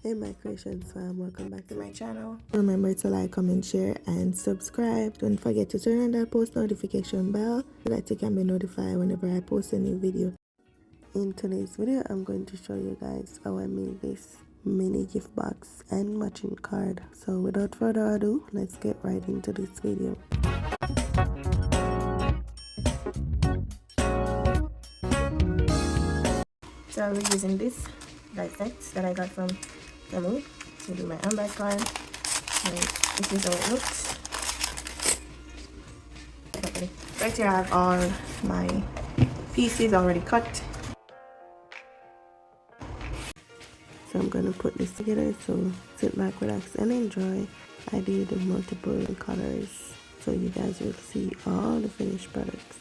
Hey my creations fam, welcome back to my channel. Remember to like, comment, share and subscribe. Don't forget to turn on that post notification bell so that you can be notified whenever I post a new video. In today's video, I'm going to show you guys how I made this mini gift box and matching card. So without further ado, let's get right into this video. So I'll be using this die set that I got from Handmade to do my handbag card. And this is how it looks. Okay. Right here I have all my pieces already cut. So I'm gonna put this together, so sit back, relax and enjoy. I did multiple colors so you guys will see all the finished products.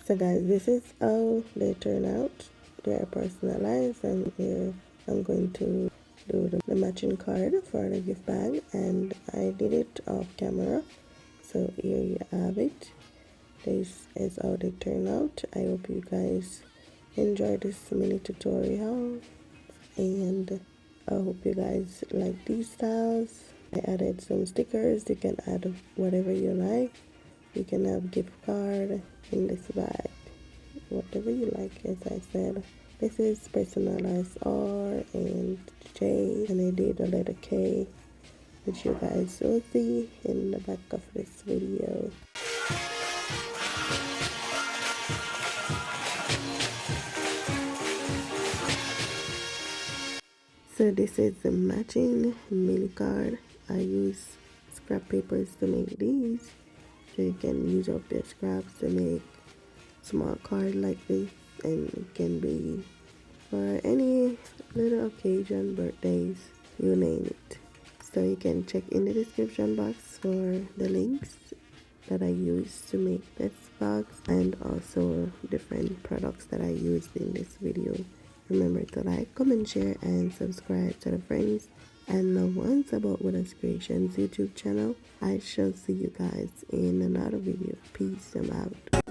So guys, this is how they turn out. They are personalized, and here I'm going to do the matching card for the gift bag, and I did it off camera. So here you have it. This is how they turn out. I hope you guys enjoy this mini tutorial, and I hope you guys like these styles. I added some stickers. You can add whatever you like. You can have gift card in this bag, whatever you like. As I said, this is personalized R and J, and I did a letter K, which you guys will see in the back of this video. So this is the matching mini card. I use scrap papers to make these. So you can use up your scraps to make small card like this, and it can be for any little occasion, birthdays, you name it. So you can check in the description box for the links that I used to make this box, and also different products that I used in this video. Remember to like, comment, share and subscribe to the friends and loved ones about Willoz Creations YouTube channel. I shall see you guys in another video. Peace. I'm out.